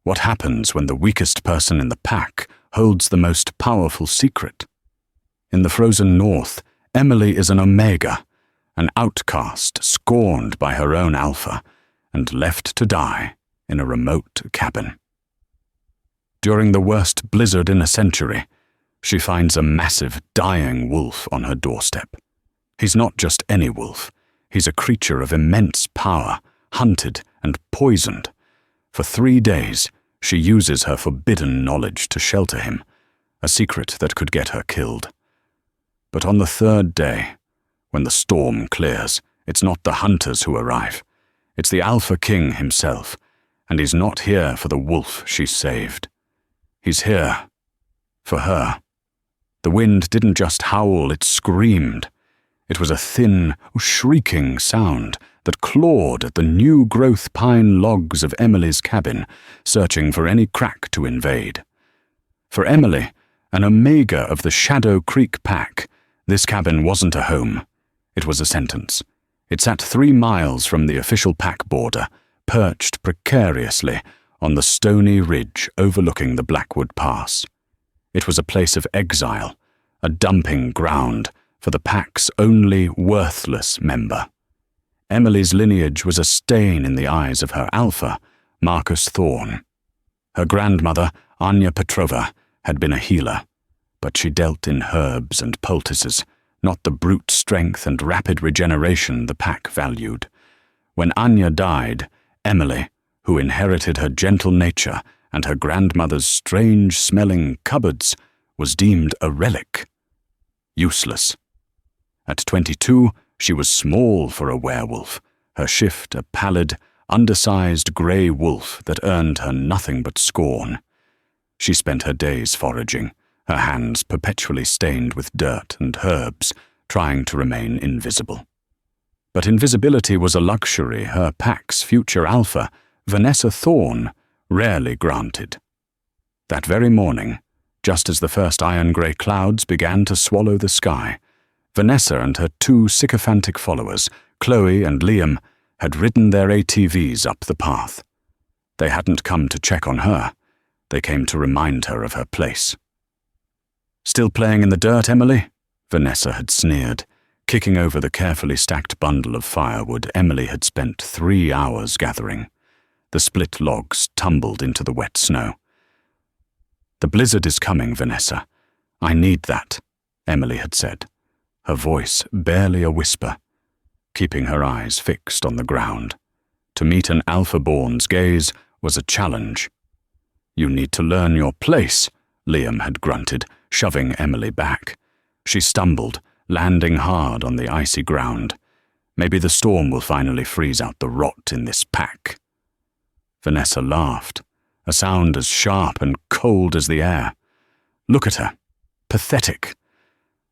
What happens when the weakest person in the pack holds the most powerful secret? In the frozen north, Emily is an omega, an outcast scorned by her own alpha and left to die in a remote cabin. During the worst blizzard in a century, she finds a massive dying wolf on her doorstep. He's not just any wolf. He's a creature of immense power, hunted and poisoned. For 3 days, she uses her forbidden knowledge to shelter him, a secret that could get her killed. But on the 3rd day, when the storm clears, it's not the hunters who arrive. It's the Alpha King himself, and he's not here for the wolf she saved. He's here for her. The wind didn't just howl, it screamed. It was a thin, shrieking sound that clawed at the new-growth pine logs of Emily's cabin, searching for any crack to invade. For Emily, an omega of the Shadow Creek pack, this cabin wasn't a home. It was a sentence. It sat 3 miles from the official pack border, perched precariously on the stony ridge overlooking the Blackwood Pass. It was a place of exile, a dumping ground for the pack's only worthless member. Emily's lineage was a stain in the eyes of her alpha, Marcus Thorne. Her grandmother, Anya Petrova, had been a healer, but she dealt in herbs and poultices, not the brute strength and rapid regeneration the pack valued. When Anya died, Emily, who inherited her gentle nature and her grandmother's strange-smelling cupboards, was deemed a relic. Useless. At 22, she was small for a werewolf, her shift a pallid, undersized grey wolf that earned her nothing but scorn. She spent her days foraging, her hands perpetually stained with dirt and herbs, trying to remain invisible. But invisibility was a luxury her pack's future alpha, Vanessa Thorne, rarely granted. That very morning, just as the first iron-grey clouds began to swallow the sky, Vanessa and her 2 sycophantic followers, Chloe and Liam, had ridden their ATVs up the path. They hadn't come to check on her. They came to remind her of her place. "Still playing in the dirt, Emily?" Vanessa had sneered, kicking over the carefully stacked bundle of firewood Emily had spent 3 hours gathering. The split logs tumbled into the wet snow. "The blizzard is coming, Vanessa. I need that," Emily had said, her voice barely a whisper, keeping her eyes fixed on the ground. To meet an alpha-born's gaze was a challenge. "You need to learn your place," Liam had grunted, shoving Emily back. She stumbled, landing hard on the icy ground. Maybe the storm will finally freeze out the rot in this pack. Vanessa laughed, a sound as sharp and cold as the air. "Look at her. Pathetic.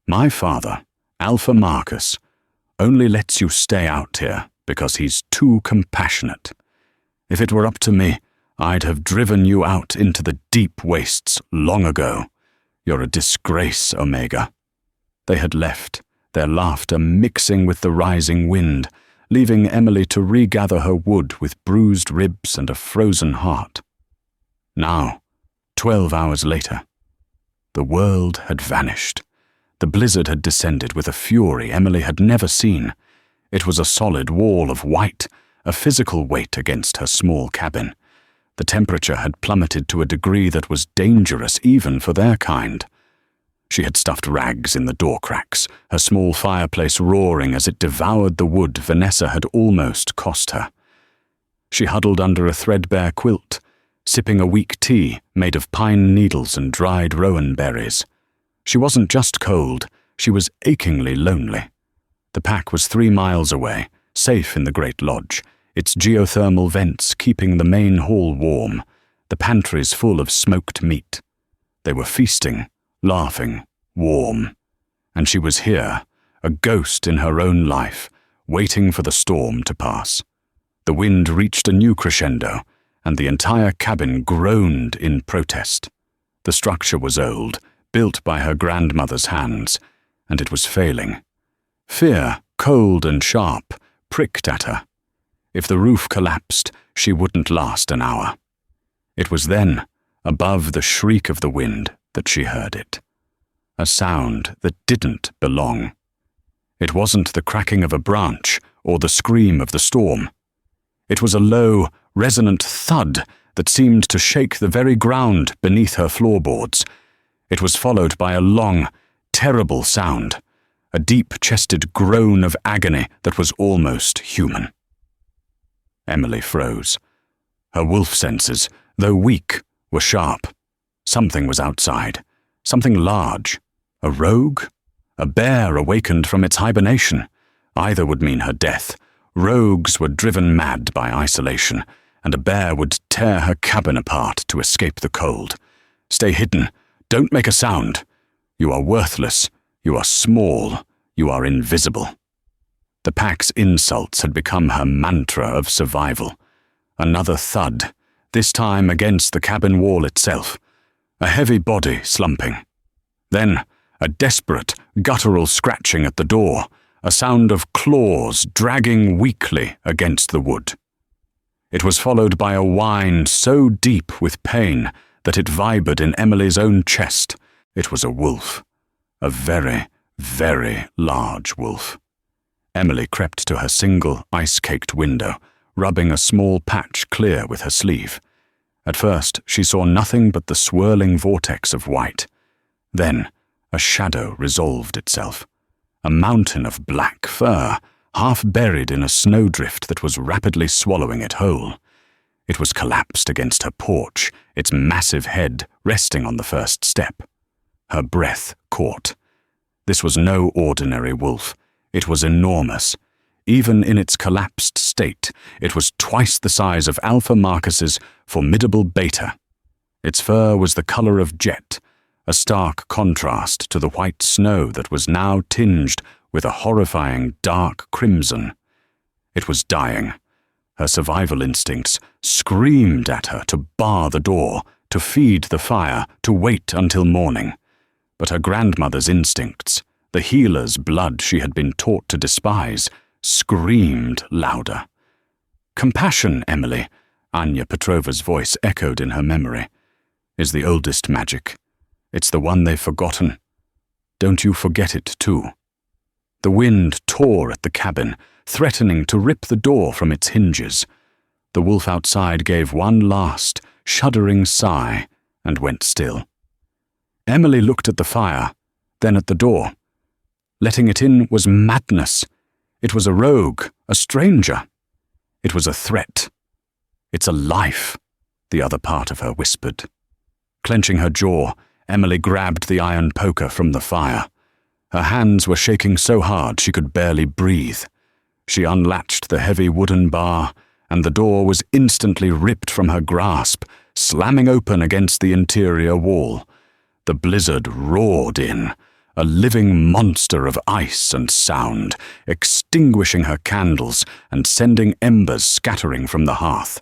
My father, Alpha Marcus, only lets you stay out here because he's too compassionate. If it were up to me, I'd have driven you out into the deep wastes long ago. You're a disgrace, Omega." They had left, their laughter mixing with the rising wind, leaving Emily to regather her wood with bruised ribs and a frozen heart. Now, 12 hours later, the world had vanished. The blizzard had descended with a fury Emily had never seen. It was a solid wall of white, a physical weight against her small cabin. The temperature had plummeted to a degree that was dangerous even for their kind. She had stuffed rags in the door cracks, her small fireplace roaring as it devoured the wood Vanessa had almost cost her. She huddled under a threadbare quilt, sipping a weak tea made of pine needles and dried rowan berries. She wasn't just cold, she was achingly lonely. The pack was 3 miles away, safe in the Great Lodge, its geothermal vents keeping the main hall warm, the pantries full of smoked meat. They were feasting, laughing, warm. And she was here, a ghost in her own life, waiting for the storm to pass. The wind reached a new crescendo, and the entire cabin groaned in protest. The structure was old, built by her grandmother's hands, and it was failing. Fear, cold and sharp, pricked at her. If the roof collapsed, she wouldn't last an hour. It was then, above the shriek of the wind, that she heard it. A sound that didn't belong. It wasn't the cracking of a branch or the scream of the storm. It was a low, resonant thud that seemed to shake the very ground beneath her floorboards. It was followed by a long, terrible sound, a deep-chested groan of agony that was almost human. Emily froze. Her wolf senses, though weak, were sharp. Something was outside, something large. A rogue? A bear awakened from its hibernation. Either would mean her death. Rogues were driven mad by isolation, and a bear would tear her cabin apart to escape the cold. Stay hidden. Don't make a sound. You are worthless. You are small. You are invisible. The pack's insults had become her mantra of survival. Another thud, this time against the cabin wall itself. A heavy body slumping. Then, a desperate, guttural scratching at the door, a sound of claws dragging weakly against the wood. It was followed by a whine so deep with pain that it vibrated in Emily's own chest. It was a wolf. A very, very large wolf. Emily crept to her single, ice-caked window, rubbing a small patch clear with her sleeve. At first, she saw nothing but the swirling vortex of white. Then, a shadow resolved itself. A mountain of black fur, half buried in a snowdrift that was rapidly swallowing it whole. It was collapsed against her porch, its massive head resting on the first step. Her breath caught. This was no ordinary wolf. It was enormous. Even in its collapsed state, it was twice the size of Alpha Marcus's formidable beta. Its fur was the color of jet, a stark contrast to the white snow that was now tinged with a horrifying dark crimson. It was dying. Her survival instincts screamed at her to bar the door, to feed the fire, to wait until morning. But her grandmother's instincts, the healer's blood she had been taught to despise, screamed louder. "Compassion, Emily," Anya Petrova's voice echoed in her memory, "is the oldest magic. It's the one they've forgotten. Don't you forget it, too." The wind tore at the cabin, threatening to rip the door from its hinges. The wolf outside gave one last, shuddering sigh and went still. Emily looked at the fire, then at the door. Letting it in was madness. It was a rogue, a stranger. It was a threat. "It's a life," the other part of her whispered. Clenching her jaw, Emily grabbed the iron poker from the fire. Her hands were shaking so hard she could barely breathe. She unlatched the heavy wooden bar, and the door was instantly ripped from her grasp, slamming open against the interior wall. The blizzard roared in, a living monster of ice and sound, extinguishing her candles and sending embers scattering from the hearth.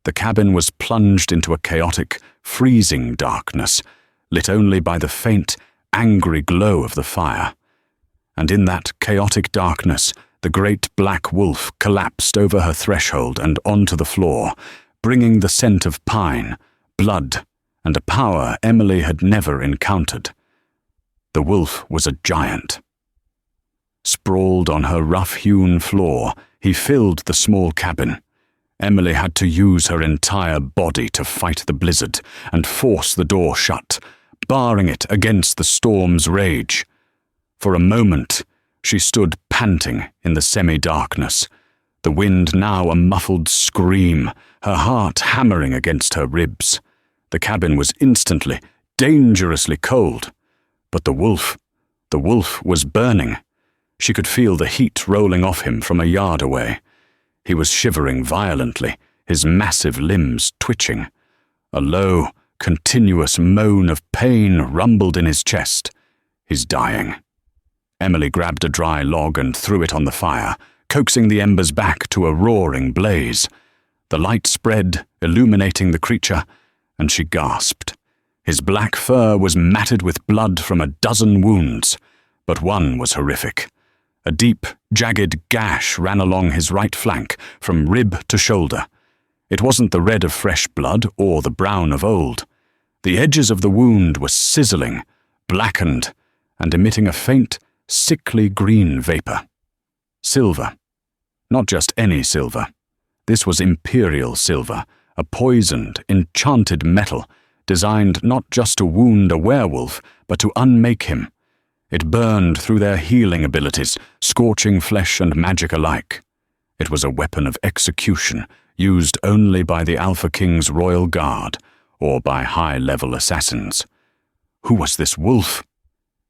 The cabin was plunged into a chaotic, freezing darkness, lit only by the faint, angry glow of the fire. And in that chaotic darkness, the great black wolf collapsed over her threshold and onto the floor, bringing the scent of pine, blood, and a power Emily had never encountered. The wolf was a giant. Sprawled on her rough-hewn floor, he filled the small cabin. Emily had to use her entire body to fight the blizzard and force the door shut, barring it against the storm's rage. For a moment, she stood panting in the semi-darkness, the wind now a muffled scream, her heart hammering against her ribs. The cabin was instantly, dangerously cold. But the wolf was burning. She could feel the heat rolling off him from a yard away. He was shivering violently, his massive limbs twitching. A low, continuous moan of pain rumbled in his chest. He's dying. Emily grabbed a dry log and threw it on the fire, coaxing the embers back to a roaring blaze. The light spread, illuminating the creature, and she gasped. His black fur was matted with blood from a dozen wounds, but one was horrific. A deep, jagged gash ran along his right flank, from rib to shoulder. It wasn't the red of fresh blood or the brown of old. The edges of the wound were sizzling, blackened, and emitting a faint, sickly green vapor. Silver. Not just any silver. This was imperial silver, a poisoned, enchanted metal, designed not just to wound a werewolf, but to unmake him. It burned through their healing abilities, scorching flesh and magic alike. It was a weapon of execution, used only by the Alpha King's royal guard, or by high-level assassins. Who was this wolf?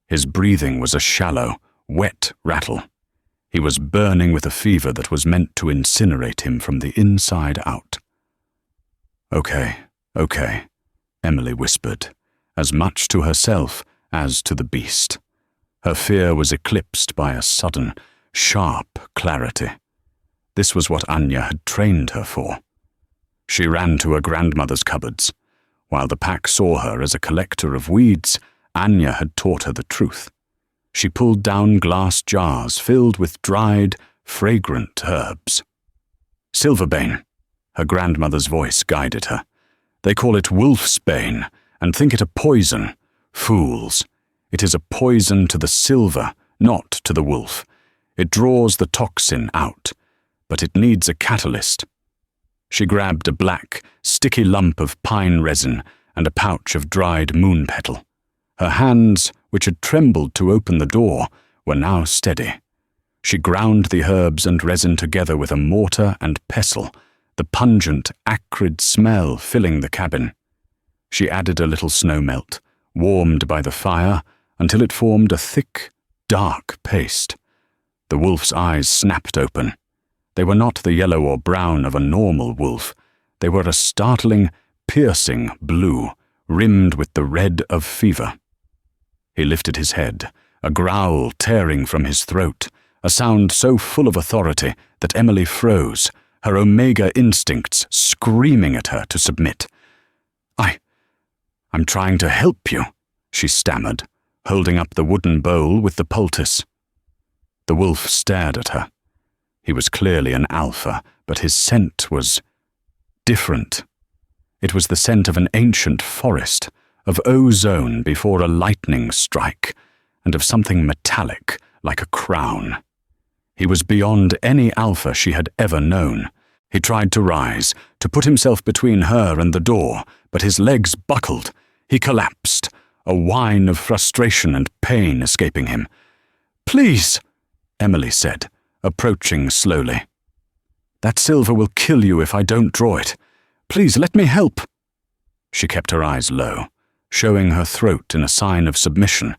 His breathing was a shallow, wet rattle. He was burning with a fever that was meant to incinerate him from the inside out. Okay, Emily whispered, as much to herself as to the beast. Her fear was eclipsed by a sudden, sharp clarity. This was what Anya had trained her for. She ran to her grandmother's cupboards. While the pack saw her as a collector of weeds, Anya had taught her the truth. She pulled down glass jars filled with dried, fragrant herbs. Silverbane, her grandmother's voice guided her. They call it wolfsbane and think it a poison. Fools. It is a poison to the silver, not to the wolf. It draws the toxin out, but it needs a catalyst. She grabbed a black, sticky lump of pine resin and a pouch of dried moon petal. Her hands, which had trembled to open the door, were now steady. She ground the herbs and resin together with a mortar and pestle, the pungent, acrid smell filling the cabin. She added a little snowmelt, warmed by the fire, until it formed a thick, dark paste. The wolf's eyes snapped open. They were not the yellow or brown of a normal wolf. They were a startling, piercing blue, rimmed with the red of fever. He lifted his head, a growl tearing from his throat, a sound so full of authority that Emily froze, her omega instincts screaming at her to submit. I'm trying to help you, she stammered, holding up the wooden bowl with the poultice. The wolf stared at her. He was clearly an alpha, but his scent was different. It was the scent of an ancient forest, of ozone before a lightning strike, and of something metallic like a crown. He was beyond any alpha she had ever known. He tried to rise, to put himself between her and the door, but his legs buckled. He collapsed, a whine of frustration and pain escaping him. "Please," Emily said, approaching slowly. "That silver will kill you if I don't draw it. Please, let me help." She kept her eyes low, showing her throat in a sign of submission,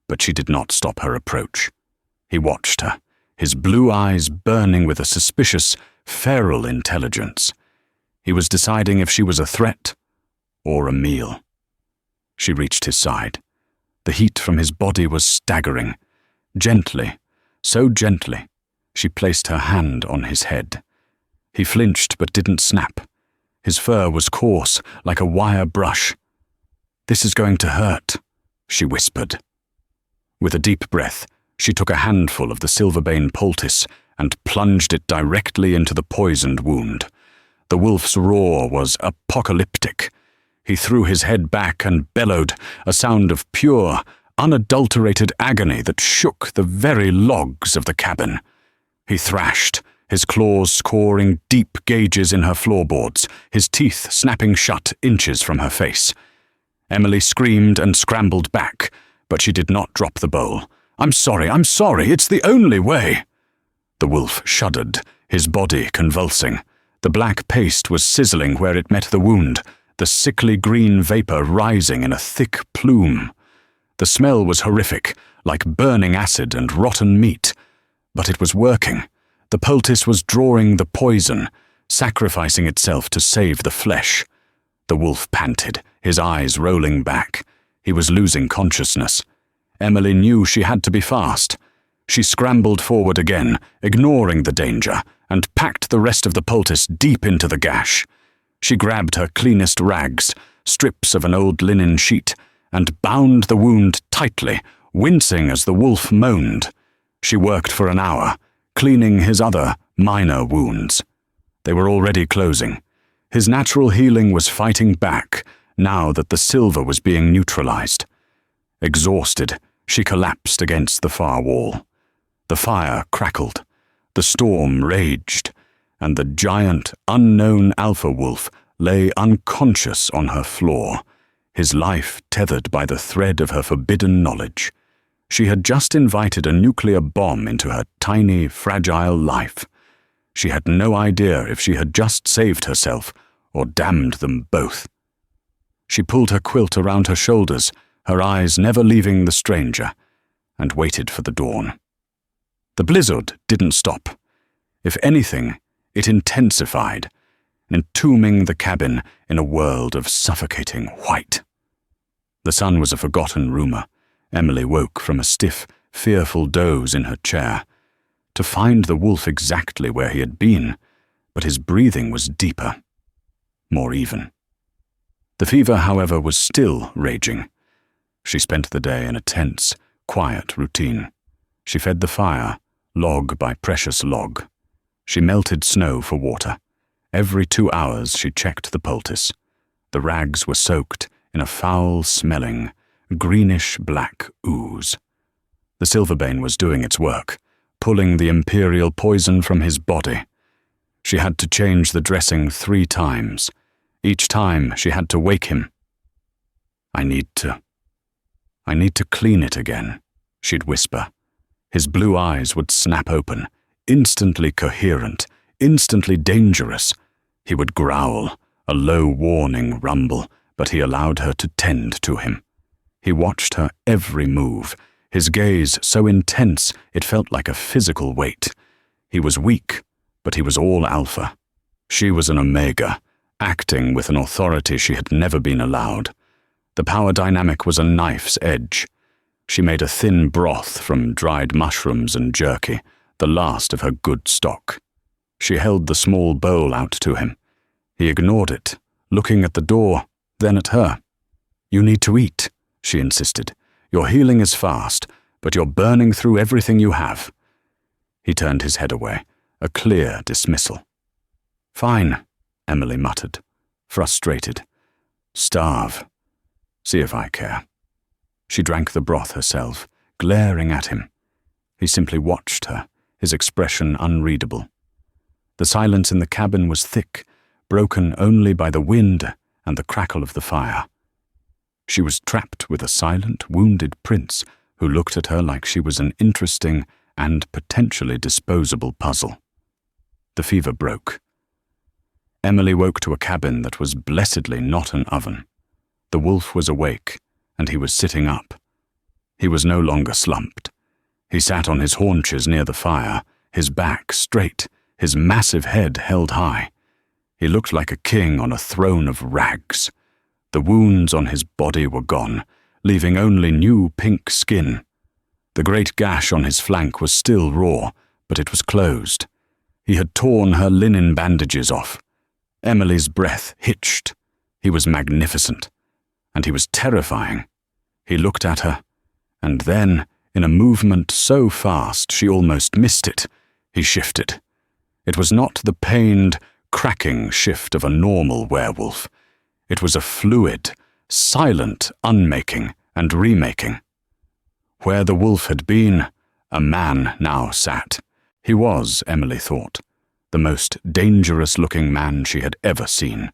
but she did not stop her approach. He watched her, his blue eyes burning with a suspicious, feral intelligence. He was deciding if she was a threat or a meal. She reached his side. The heat from his body was staggering. Gently, so gently, she placed her hand on his head. He flinched but didn't snap. His fur was coarse, like a wire brush. "This is going to hurt," she whispered. With a deep breath, she took a handful of the silverbane poultice and plunged it directly into the poisoned wound. The wolf's roar was apocalyptic. He threw his head back and bellowed, a sound of pure, unadulterated agony that shook the very logs of the cabin. He thrashed, his claws scoring deep gauges in her floorboards, his teeth snapping shut inches from her face. Emily screamed and scrambled back, but she did not drop the bowl. I'm sorry, it's the only way." The wolf shuddered, his body convulsing. The black paste was sizzling where it met the wound, the sickly green vapor rising in a thick plume. The smell was horrific, like burning acid and rotten meat. But it was working. The poultice was drawing the poison, sacrificing itself to save the flesh. The wolf panted, his eyes rolling back. He was losing consciousness. Emily knew she had to be fast. She scrambled forward again, ignoring the danger, and packed the rest of the poultice deep into the gash. She grabbed her cleanest rags, strips of an old linen sheet, and bound the wound tightly, wincing as the wolf moaned. She worked for an hour, cleaning his other, minor wounds. They were already closing. His natural healing was fighting back now that the silver was being neutralized. Exhausted, she collapsed against the far wall. The fire crackled, the storm raged, and the giant, unknown alpha wolf lay unconscious on her floor, his life tethered by the thread of her forbidden knowledge. She had just invited a nuclear bomb into her tiny, fragile life. She had no idea if she had just saved herself or damned them both. She pulled her quilt around her shoulders, her eyes never leaving the stranger, and waited for the dawn. The blizzard didn't stop. If anything, it intensified, entombing the cabin in a world of suffocating white. The sun was a forgotten rumor. Emily woke from a stiff, fearful doze in her chair, to find the wolf exactly where he had been, but his breathing was deeper, more even. The fever, however, was still raging. She spent the day in a tense, quiet routine. She fed the fire, log by precious log. She melted snow for water. Every 2 hours she checked the poultice. The rags were soaked in a foul-smelling, greenish-black ooze. The silverbane was doing its work, pulling the imperial poison from his body. She had to change the dressing 3 times. Each time she had to wake him. I need to clean it again," she'd whisper. His blue eyes would snap open, instantly coherent, instantly dangerous. He would growl, a low warning rumble, but he allowed her to tend to him. He watched her every move, his gaze so intense it felt like a physical weight. He was weak, but he was all alpha. She was an omega, acting with an authority she had never been allowed. The power dynamic was a knife's edge. She made a thin broth from dried mushrooms and jerky, the last of her good stock. She held the small bowl out to him. He ignored it, looking at the door, then at her. "You need to eat," she insisted. "Your healing is fast, but you're burning through everything you have." He turned his head away, a clear dismissal. "Fine," Emily muttered, frustrated. "Starve. See if I care." She drank the broth herself, glaring at him. He simply watched her, his expression unreadable. The silence in the cabin was thick, broken only by the wind and the crackle of the fire. She was trapped with a silent, wounded prince who looked at her like she was an interesting and potentially disposable puzzle. The fever broke. Emily woke to a cabin that was blessedly not an oven. The wolf was awake, and he was sitting up. He was no longer slumped. He sat on his haunches near the fire, his back straight, his massive head held high. He looked like a king on a throne of rags. The wounds on his body were gone, leaving only new pink skin. The great gash on his flank was still raw, but it was closed. He had torn her linen bandages off. Emily's breath hitched. He was magnificent, and he was terrifying. He looked at her, and then, in a movement so fast she almost missed it, he shifted. It was not the pained, cracking shift of a normal werewolf. It was a fluid, silent unmaking and remaking. Where the wolf had been, a man now sat. He was, Emily thought, the most dangerous-looking man she had ever seen.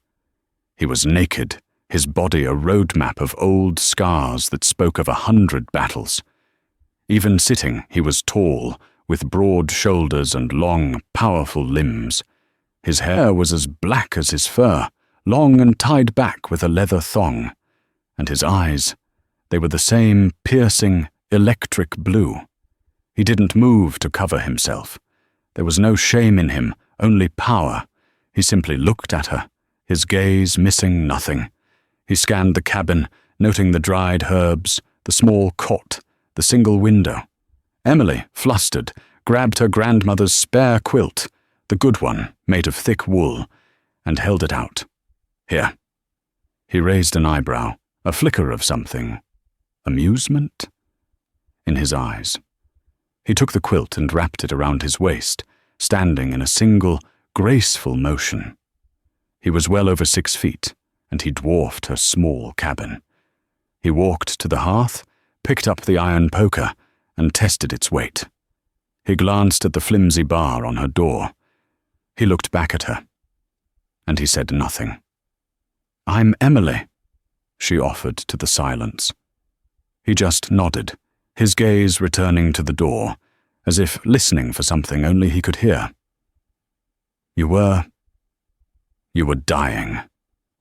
He was naked, his body a roadmap of old scars that spoke of 100 battles. Even sitting, he was tall, with broad shoulders and long, powerful limbs. His hair was as black as his fur, long and tied back with a leather thong. And his eyes, they were the same piercing, electric blue. He didn't move to cover himself. There was no shame in him, only power. He simply looked at her, his gaze missing nothing. He scanned the cabin, noting the dried herbs, the small cot, the single window. Emily, flustered, grabbed her grandmother's spare quilt, the good one, made of thick wool, and held it out. "Here." He raised an eyebrow, a flicker of something. Amusement? In his eyes. He took the quilt and wrapped it around his waist, standing in a single, graceful motion. He was well over 6 feet, and he dwarfed her small cabin. He walked to the hearth, picked up the iron poker, and tested its weight. He glanced at the flimsy bar on her door. He looked back at her, and he said nothing. "I'm Emily," she offered to the silence. He just nodded, his gaze returning to the door, as if listening for something only he could hear. You were dying,"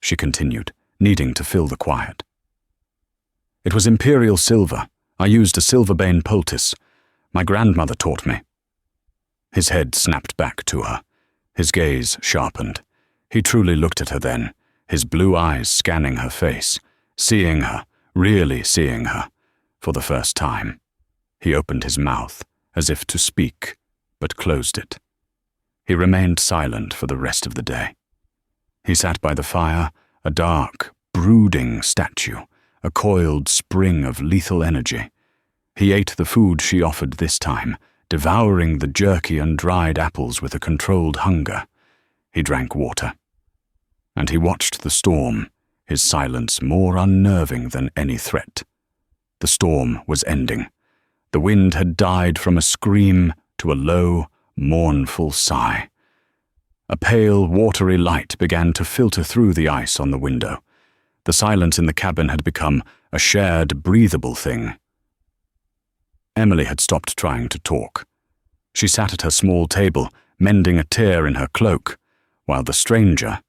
she continued, needing to fill the quiet. "It was imperial silver. I used a silverbane poultice. My grandmother taught me." His head snapped back to her. His gaze sharpened. He truly looked at her then, his blue eyes scanning her face, seeing her, really seeing her, for the first time. He opened his mouth, as if to speak, but closed it. He remained silent for the rest of the day. He sat by the fire, a dark, brooding statue, a coiled spring of lethal energy. He ate the food she offered this time, devouring the jerky and dried apples with a controlled hunger. He drank water. And he watched the storm, his silence more unnerving than any threat. The storm was ending. The wind had died from a scream to a low, mournful sigh. A pale, watery light began to filter through the ice on the window. The silence in the cabin had become a shared, breathable thing. Emily had stopped trying to talk. She sat at her small table, mending a tear in her cloak, while the stranger,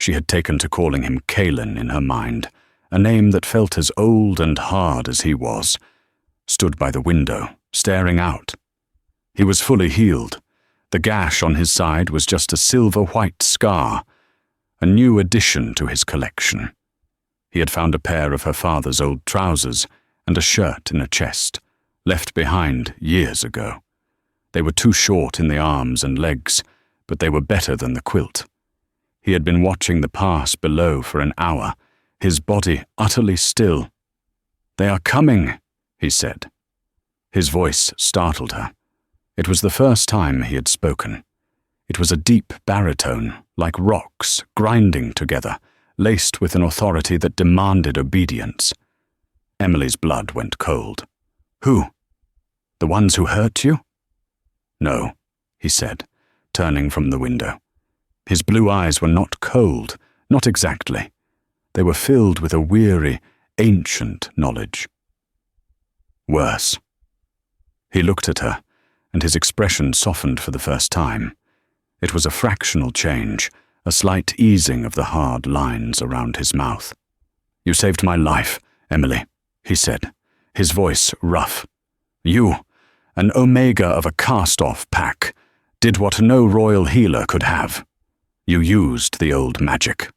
she had taken to calling him Kalen in her mind, a name that felt as old and hard as he was, stood by the window, staring out. He was fully healed. The gash on his side was just a silver-white scar, a new addition to his collection. He had found a pair of her father's old trousers and a shirt in a chest, left behind years ago. They were too short in the arms and legs, but they were better than the quilt. He had been watching the pass below for an hour, his body utterly still. "They are coming," he said. His voice startled her. It was the first time he had spoken. It was a deep baritone, like rocks grinding together, laced with an authority that demanded obedience. Emily's blood went cold. "Who? The ones who hurt you?" "No," he said, turning from the window. His blue eyes were not cold, not exactly. They were filled with a weary, ancient knowledge. "Worse." He looked at her, and his expression softened for the first time. It was a fractional change, a slight easing of the hard lines around his mouth. "You saved my life, Emily," he said, his voice rough. "You, an omega of a cast-off pack, did what no royal healer could have. You used the old magic.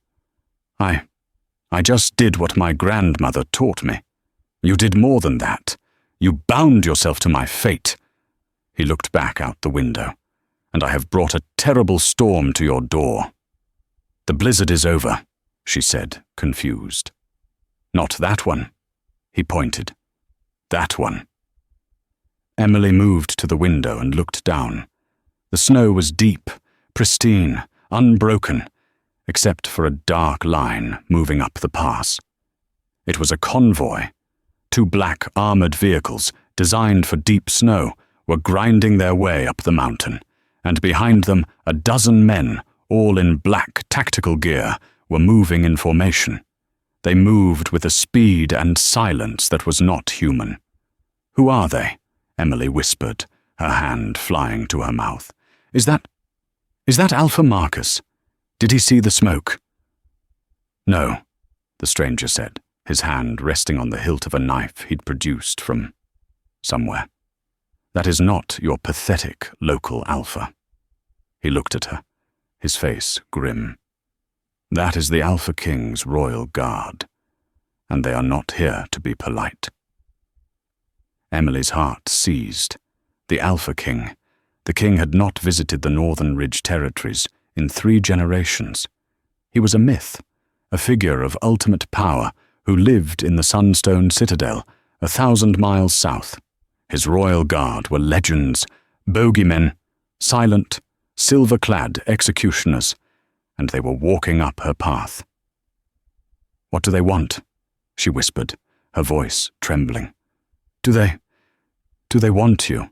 I just did what my grandmother taught me. You did more than that. You bound yourself to my fate." He looked back out the window. "And I have brought a terrible storm to your door." "The blizzard is over," she said, confused. "Not that one," he pointed. "That one." Emily moved to the window and looked down. The snow was deep, pristine, unbroken, except for a dark line moving up the pass. It was a convoy. 2 black armored vehicles, designed for deep snow, were grinding their way up the mountain, and behind them a dozen men, all in black tactical gear, were moving in formation. They moved with a speed and silence that was not human. "Who are they?" Emily whispered, her hand flying to her mouth. Is that Alpha Marcus? Did he see the smoke?" "No," the stranger said, his hand resting on the hilt of a knife he'd produced from somewhere. "That is not your pathetic local Alpha." He looked at her, his face grim. "That is the Alpha King's royal guard, and they are not here to be polite." Emily's heart seized. The Alpha King. The king had not visited the Northern Ridge territories in 3 generations. He was a myth, a figure of ultimate power who lived in the Sunstone Citadel, 1,000 miles south. His royal guard were legends, bogeymen, silent, silver-clad executioners, and they were walking up her path. "What do they want?" she whispered, her voice trembling. Do they want you?"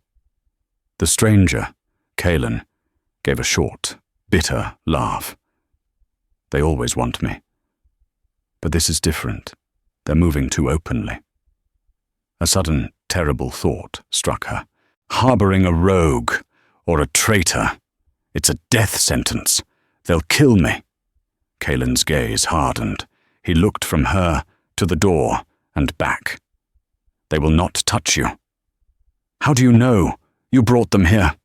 The stranger, Kaelin, gave a short, bitter laugh. "They always want me. But this is different. They're moving too openly." A sudden, terrible thought struck her. Harboring a rogue or a traitor. It's a death sentence. They'll kill me. Kaelin's gaze hardened. He looked from her to the door and back. "They will not touch you." "How do you know? You brought them here."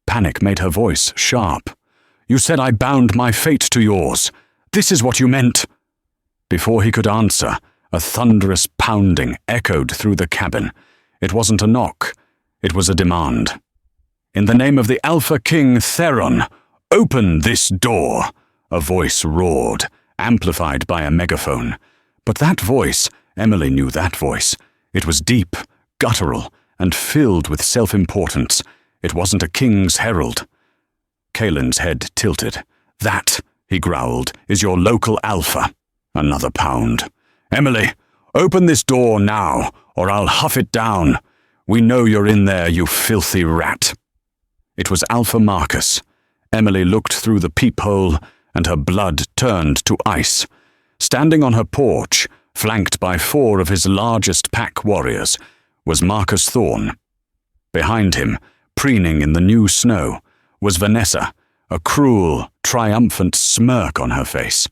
Panic made her voice sharp. "You said I bound my fate to yours. This is what you meant." Before he could answer, a thunderous pounding echoed through the cabin. It wasn't a knock. It was a demand. "In the name of the Alpha King Theron, open this door," a voice roared, amplified by a megaphone. But that voice, Emily knew that voice. It was deep, guttural, and filled with self-importance. It wasn't a king's herald. Kaelin's head tilted. "That," he growled, "is your local alpha." Another pound. "Emily, open this door now, or I'll huff it down. We know you're in there, you filthy rat." It was Alpha Marcus. Emily looked through the peephole, and her blood turned to ice. Standing on her porch, flanked by 4 of his largest pack warriors, was Marcus Thorne. Behind him, preening in the new snow, was Vanessa, a cruel, triumphant smirk on her face.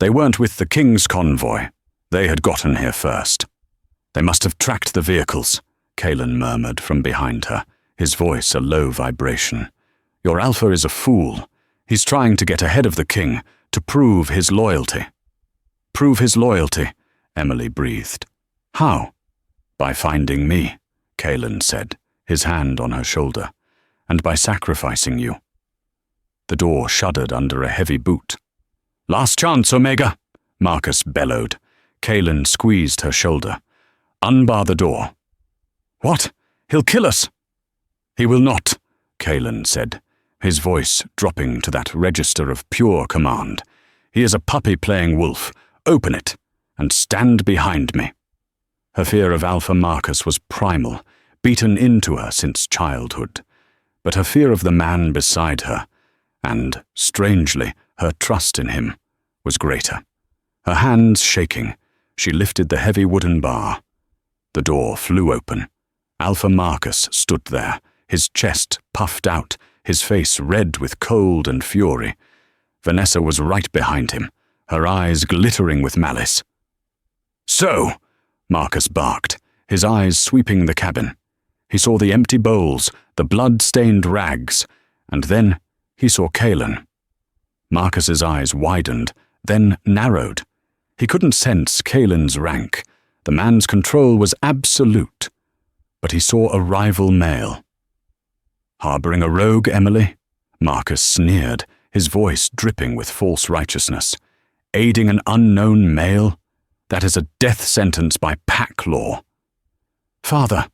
They weren't with the king's convoy. They had gotten here first. "They must have tracked the vehicles," Kaelin murmured from behind her, his voice a low vibration. "Your Alpha is a fool. He's trying to get ahead of the king, to prove his loyalty." "Prove his loyalty," Emily breathed. "How?" "By finding me," Kaelin said, his hand on her shoulder, "and by sacrificing you." The door shuddered under a heavy boot. "Last chance, Omega," Marcus bellowed. Kaelin squeezed her shoulder. "Unbar the door." "What? He'll kill us." "He will not," Kaelin said, his voice dropping to that register of pure command. "He is a puppy playing wolf. Open it, and stand behind me." Her fear of Alpha Marcus was primal, beaten into her since childhood. But her fear of the man beside her, and, strangely, her trust in him, was greater. Her hands shaking, she lifted the heavy wooden bar. The door flew open. Alpha Marcus stood there, his chest puffed out, his face red with cold and fury. Vanessa was right behind him, her eyes glittering with malice. "So," Marcus barked, his eyes sweeping the cabin. He saw the empty bowls, the blood-stained rags, and then he saw Kaelin. Marcus's eyes widened, then narrowed. He couldn't sense Kaelin's rank. The man's control was absolute. But he saw a rival male. "Harboring a rogue, Emily?" Marcus sneered, his voice dripping with false righteousness. "Aiding an unknown male? That is a death sentence by pack law." "Father,"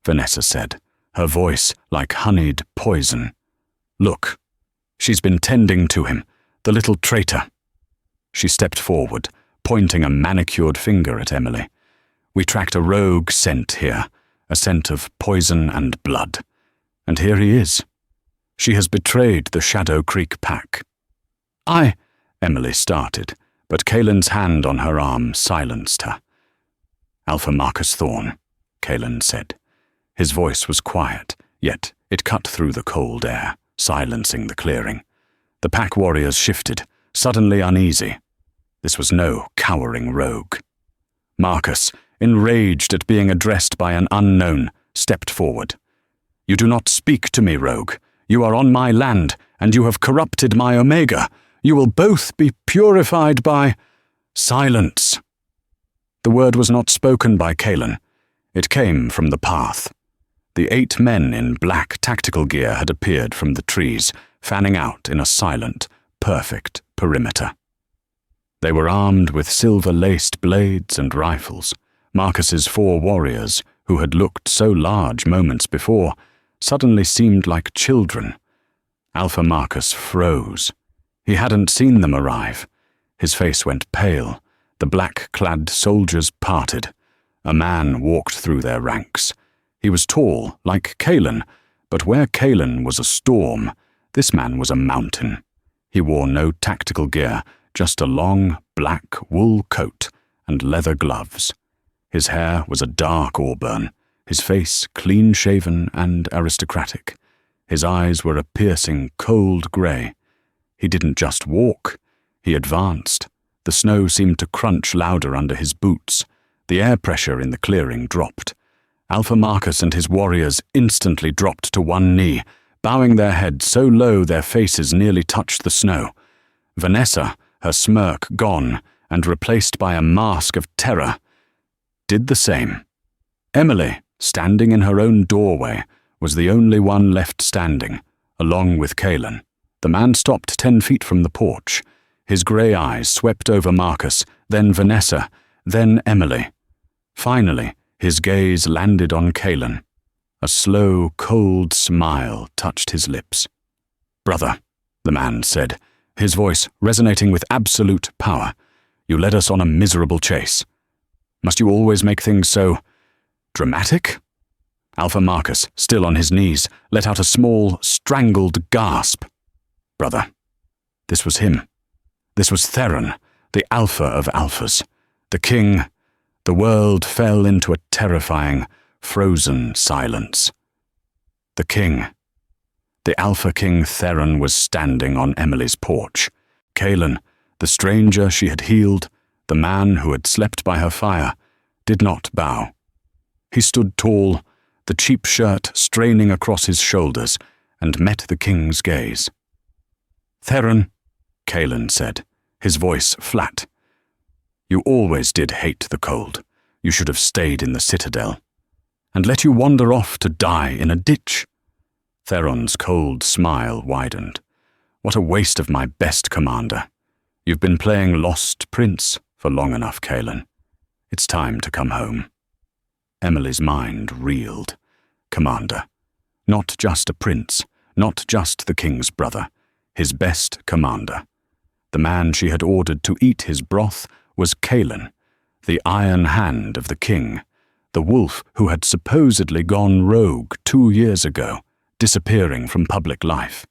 Vanessa said, her voice like honeyed poison. "Look, she's been tending to him, the little traitor." She stepped forward, pointing a manicured finger at Emily. "We tracked a rogue scent here, a scent of poison and blood. And here he is. She has betrayed the Shadow Creek pack." Emily started, but Kaelin's hand on her arm silenced her. "Alpha Marcus Thorne," Kaelin said. His voice was quiet, yet it cut through the cold air, silencing the clearing. The pack warriors shifted, suddenly uneasy. This was no cowering rogue. Marcus, enraged at being addressed by an unknown, stepped forward. "You do not speak to me, rogue. You are on my land, and you have corrupted my Omega. You will both be purified by—" "Silence!" The word was not spoken by Kaelin. It came from the path. The 8 men in black tactical gear had appeared from the trees, fanning out in a silent, perfect perimeter. They were armed with silver-laced blades and rifles. Marcus's 4 warriors, who had looked so large moments before, suddenly seemed like children. Alpha Marcus froze. He hadn't seen them arrive. His face went pale. The black-clad soldiers parted. A man walked through their ranks. He was tall, like Kalen, but where Kalen was a storm, this man was a mountain. He wore no tactical gear, just a long, black wool coat and leather gloves. His hair was a dark auburn, his face clean-shaven and aristocratic. His eyes were a piercing, cold grey. He didn't just walk, he advanced. The snow seemed to crunch louder under his boots. The air pressure in the clearing dropped. Alpha Marcus and his warriors instantly dropped to one knee, bowing their heads so low their faces nearly touched the snow. Vanessa, her smirk gone and replaced by a mask of terror, did the same. Emily, standing in her own doorway, was the only one left standing, along with Kalen. The man stopped 10 feet from the porch. His grey eyes swept over Marcus, then Vanessa, then Emily. Finally, his gaze landed on Kalen. A slow, cold smile touched his lips. "Brother," the man said, his voice resonating with absolute power, "you led us on a miserable chase. Must you always make things so dramatic?" Alpha Marcus, still on his knees, let out a small, strangled gasp. "Brother." This was him. This was Theron, the Alpha of Alphas. The king. The world fell into a terrifying, frozen silence. The king. The Alpha King Theron was standing on Emily's porch. Kalen, the stranger she had healed, the man who had slept by her fire, did not bow. He stood tall, the cheap shirt straining across his shoulders, and met the king's gaze. "Theron," Kalen said, his voice flat. "You always did hate the cold. You should have stayed in the citadel. And let you wander off to die in a ditch." Theron's cold smile widened. "What a waste of my best commander. You've been playing Lost Prince for long enough, Kalen. It's time to come home." Emily's mind reeled. Commander. Not just a prince, not just the king's brother, his best commander. The man she had ordered to eat his broth was Kalen, the iron hand of the king, the wolf who had supposedly gone rogue 2 years ago, disappearing from public life.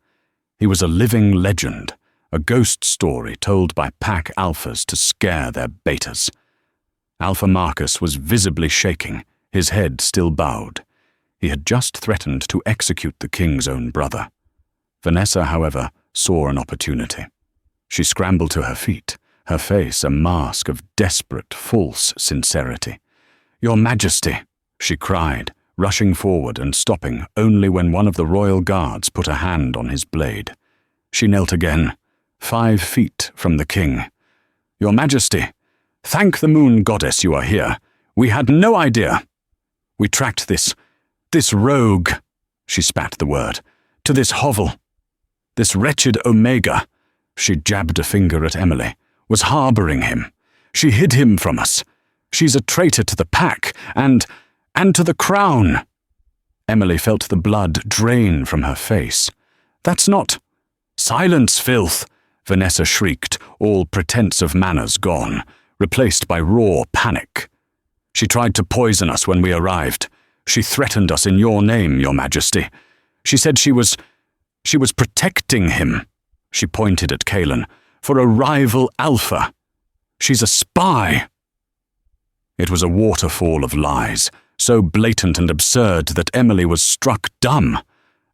He was a living legend, a ghost story told by pack alphas to scare their betas. Alpha Marcus was visibly shaking, his head still bowed. He had just threatened to execute the king's own brother. Vanessa, however, saw an opportunity. She scrambled to her feet, her face a mask of desperate, false sincerity. "Your Majesty," she cried, rushing forward and stopping only when one of the royal guards put a hand on his blade. She knelt again, 5 feet from the king. "Your Majesty, thank the moon goddess you are here. We had no idea. We tracked this rogue," she spat the word, "to this hovel. This wretched Omega," she jabbed a finger at Emily, "was harboring him. She hid him from us. She's a traitor to the pack and to the crown." Emily felt the blood drain from her face. "That's not—" "Silence, filth!" Vanessa shrieked, all pretense of manners gone, replaced by raw panic. "She tried to poison us when we arrived. She threatened us in your name, Your Majesty. She said she was protecting him," she pointed at Kalen, "for a rival alpha. She's a spy." It was a waterfall of lies, so blatant and absurd that Emily was struck dumb.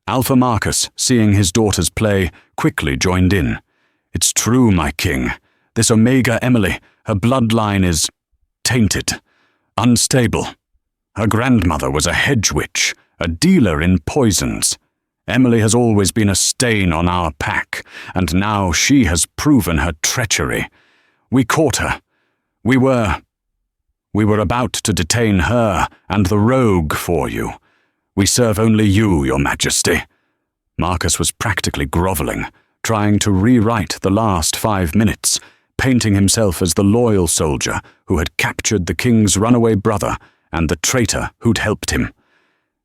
Alpha Marcus, seeing his daughter's play, quickly joined in. "It's true, my king. This Omega Emily, her bloodline is tainted, unstable. Her grandmother was a hedge witch, a dealer in poisons. Emily has always been a stain on our pack, and now she has proven her treachery. We caught her. We were about to detain her and the rogue for you. We serve only you, Your Majesty." Marcus was practically groveling, trying to rewrite the last 5 minutes, painting himself as the loyal soldier who had captured the king's runaway brother and the traitor who'd helped him.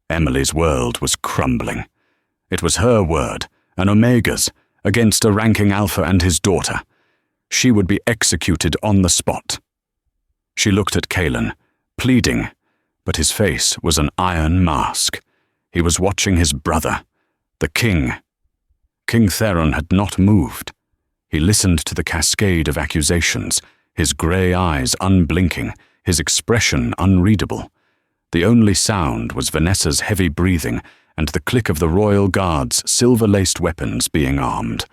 Emily's world was crumbling. It was her word, an Omega's, against a ranking alpha and his daughter. She would be executed on the spot. She looked at Cailan, pleading, but his face was an iron mask. He was watching his brother, the king. King Theron had not moved. He listened to the cascade of accusations, his grey eyes unblinking, his expression unreadable. The only sound was Vanessa's heavy breathing and the click of the royal guard's silver-laced weapons being armed.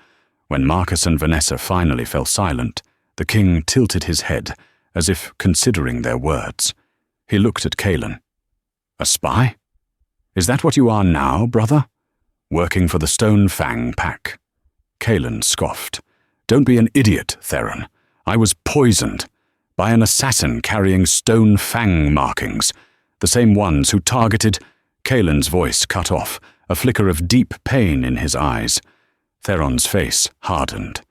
When Marcus and Vanessa finally fell silent, the king tilted his head, as if considering their words. He looked at Cailan. "A spy? Is that what you are now, brother? Working for the Stone Fang pack?" Cailan scoffed. "Don't be an idiot, Theron. I was poisoned by an assassin carrying Stone Fang markings, the same ones who targeted—" Cailan's voice cut off, a flicker of deep pain in his eyes. Theron's face hardened.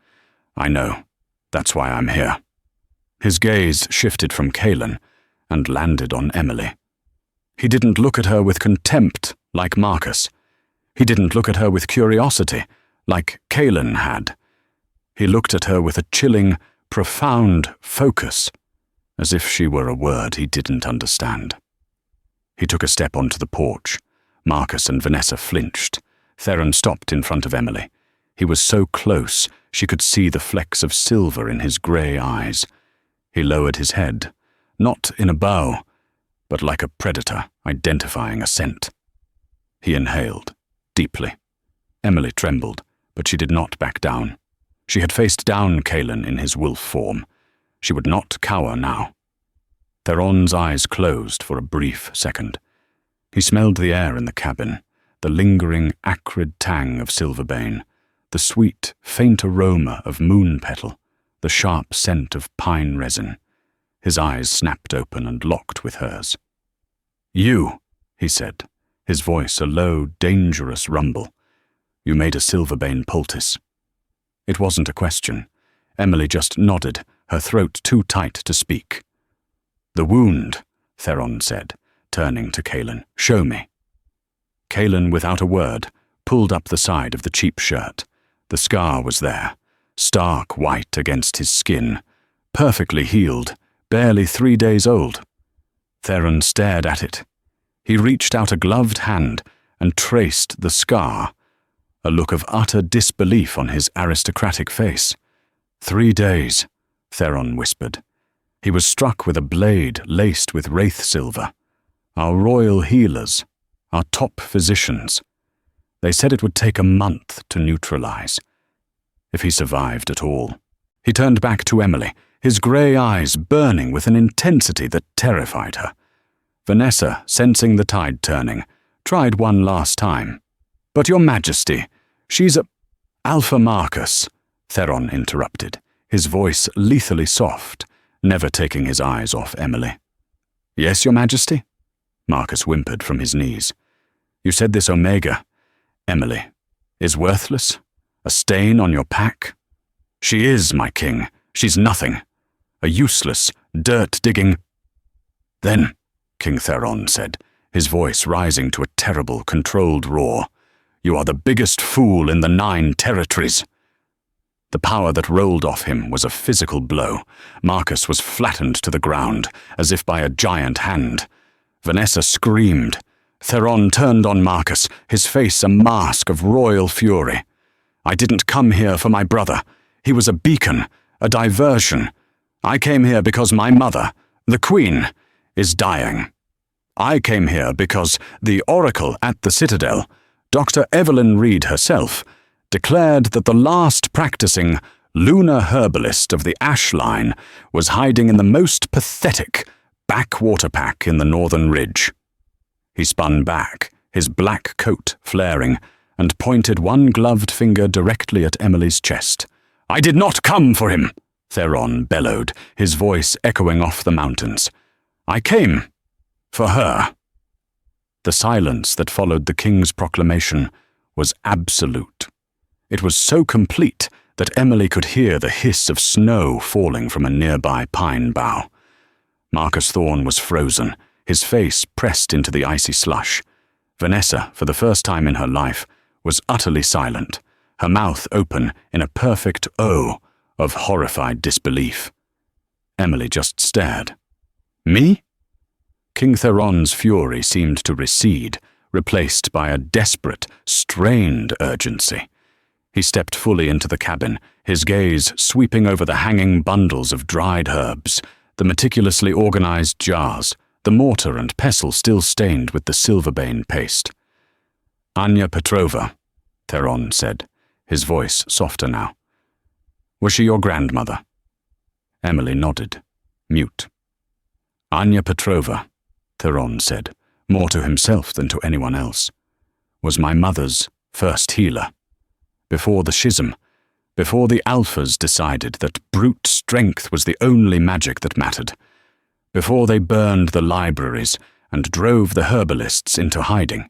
"I know. That's why I'm here." His gaze shifted from Cailan and landed on Emily. He didn't look at her with contempt like Marcus. He didn't look at her with curiosity like Cailan had. He looked at her with a chilling, profound focus, as if she were a word he didn't understand. He took a step onto the porch. Marcus and Vanessa flinched. Theron stopped in front of Emily. He was so close she could see the flecks of silver in his grey eyes. He lowered his head, not in a bow, but like a predator identifying a scent. He inhaled, deeply. Emily trembled, but she did not back down. She had faced down Cailan in his wolf form. She would not cower now. Theron's eyes closed for a brief second. He smelled the air in the cabin, the lingering, acrid tang of silverbane, the sweet, faint aroma of moon petal, the sharp scent of pine resin. His eyes snapped open and locked with hers. "You," he said, his voice a low, dangerous rumble. "You made a silverbane poultice." It wasn't a question. Emily just nodded, her throat too tight to speak. "The wound," Theron said, turning to Cailan. "Show me." Cailan, without a word, pulled up the side of the cheap shirt. The scar was there, stark white against his skin, perfectly healed, barely 3 days old. Theron stared at it. He reached out a gloved hand and traced the scar, a look of utter disbelief on his aristocratic face. 3 days, Theron whispered. He was struck with a blade laced with wraith silver. Our royal healers, our top physicians. They said it would take a month to neutralize, if he survived at all. He turned back to Emily, his grey eyes burning with an intensity that terrified her. Vanessa, sensing the tide turning, tried one last time. "But your Majesty, she's a—" "Alpha Marcus," Theron interrupted, his voice lethally soft, never taking his eyes off Emily. "Yes, your Majesty?" Marcus whimpered from his knees. "You said this Omega, Emily, is worthless? A stain on your pack?" "She is, my king. She's nothing. A useless, dirt-digging—" "Then," King Theron said, his voice rising to a terrible, controlled roar, "you are the biggest fool in the 9 territories." The power that rolled off him was a physical blow. Marcus was flattened to the ground, as if by a giant hand. Vanessa screamed. Theron turned on Marcus, his face a mask of royal fury. "I didn't come here for my brother. He was a beacon, a diversion. I came here because my mother, the Queen, is dying. I came here because the Oracle at the Citadel, Dr. Evelyn Reed herself, declared that the last practicing lunar herbalist of the Ash Line was hiding in the most pathetic backwater pack in the Northern Ridge." He spun back, his black coat flaring, and pointed one gloved finger directly at Emily's chest. "I did not come for him," Theron bellowed, his voice echoing off the mountains. "I came for her." The silence that followed the king's proclamation was absolute. It was so complete that Emily could hear the hiss of snow falling from a nearby pine bough. Marcus Thorne was frozen, his face pressed into the icy slush. Vanessa, for the first time in her life, was utterly silent, her mouth open in a perfect O of horrified disbelief. Emily just stared. Me? King Theron's fury seemed to recede, replaced by a desperate, strained urgency. He stepped fully into the cabin, his gaze sweeping over the hanging bundles of dried herbs, the meticulously organized jars, the mortar and pestle still stained with the silverbane paste. "Anya Petrova," Theron said, his voice softer now. "Was she your grandmother?" Emily nodded, mute. "Anya Petrova," Theron said, more to himself than to anyone else, "was my mother's first healer. Before the schism, before the alphas decided that brute strength was the only magic that mattered, before they burned the libraries and drove the herbalists into hiding."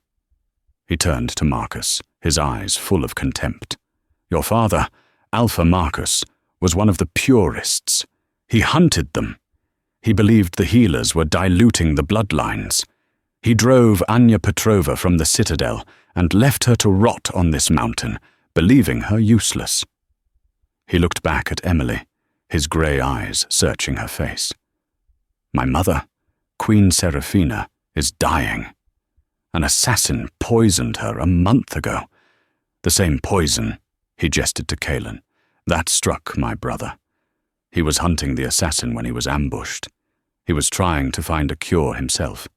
He turned to Marcus, his eyes full of contempt. "Your father, Alpha Marcus, was one of the purists. He hunted them. He believed the healers were diluting the bloodlines. He drove Anya Petrova from the citadel and left her to rot on this mountain, believing her useless." He looked back at Emily, his grey eyes searching her face. "My mother, Queen Seraphina, is dying. An assassin poisoned her a month ago. The same poison," he gestured to Kaelin, "that struck my brother. He was hunting the assassin when he was ambushed. He was trying to find a cure himself."